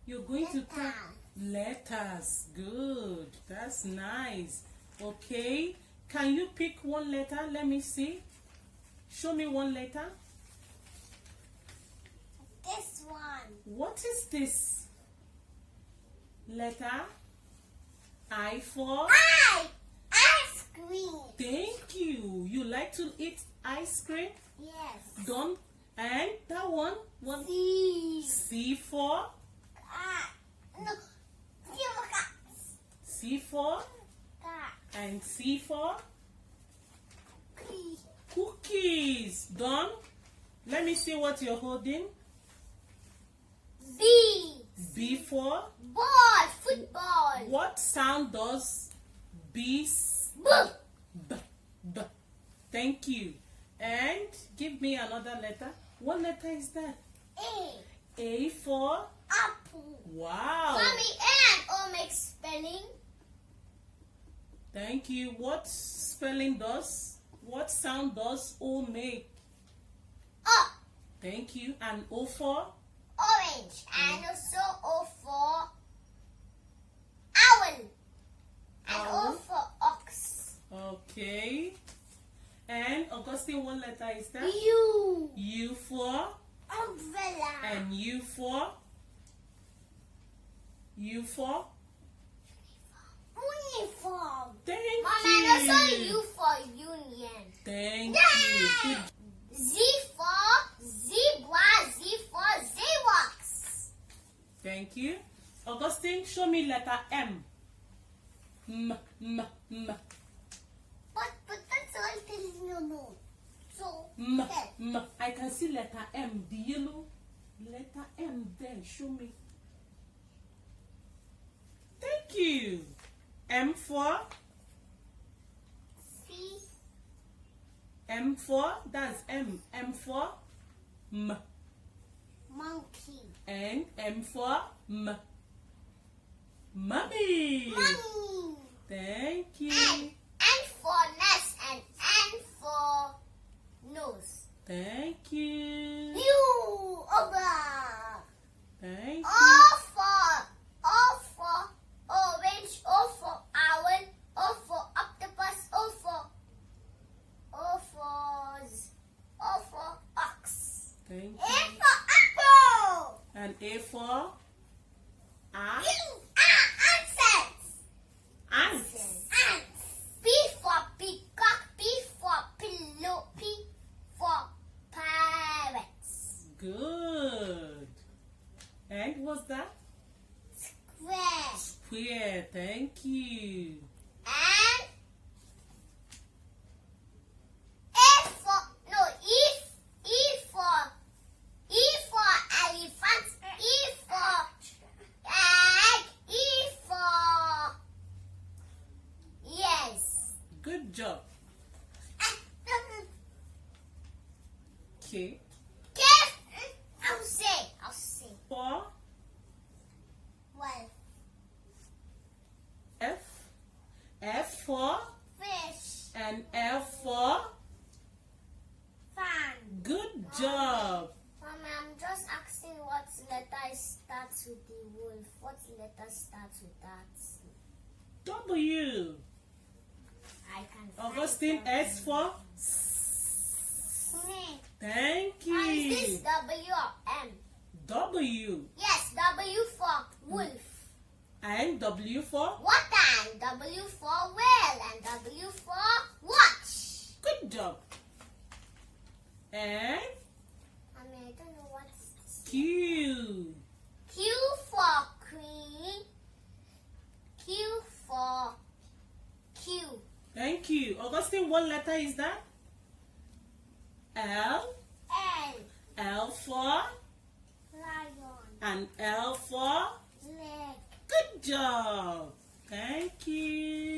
You're going to count letters. Good. That's nice. Okay. Can you pick one letter? Let me see. Show me one letter. This one. What is this? Letter I for? Ice cream. Thank you. You like to eat ice cream? Yes. Don't. And that one? What? C. C for? No. C for cat. C for? Cat. And C for? Cookie. Cookies. Done. Let me see what you're holding. B. B for? Ball. Football. What sound does B? B. B. B. Thank you. And give me another letter. What letter is that? A. A for? Apple. Wow. Mommy, and O makes spelling. Thank you. What spelling does? What sound does O make? O. Thank you. And O for? Orange. And also O for owl. And O Owl. for ox. Okay. And Augustine, what letter is that? U. U for? Umbrella. And U for? U for? Uniform. Thank Mama, you. and also U for union. Thank you. Good. Z for zebra. Z for Xerox. Thank you. Augustine, show me letter M. M. But that's all telling you. So, M. okay. M. I can see letter M. The yellow letter M there. Show me. Thank you. M for? C. M for? That's M. M for? M. Monkey. And M for? M. Mummy. Mommy. Thank you. N for nest and N for nose. Thank you. U. Oba. Thank you. O for orange. O for owl. O for octopus. O for ox. Thank A you. for apple. And A for? A? Accents. Ants. Ants. P for peacock. P for pillow. P for parrots. Good. And what's that? Square. Square. Thank you. And A for no E for elephant. E for egg. E for yes. Good job. K. I'll say. For? Well, F. F for? fish. And F for? Fan. Good job. Mama, I'm just asking what letter starts with the wolf. What letter starts with that? W. I can find Augustine, S for? Snake. Thank Is this you. W or M? W. Yes, W for wolf. And W for? Water. And W for whale. And W for watch. Good job. And I don't know what is this. Q. Q for queen. Q for Q. Thank you. Augustine, what letter is that? L. L. L for? Lion. And L for? Leg. Good job. Thank you.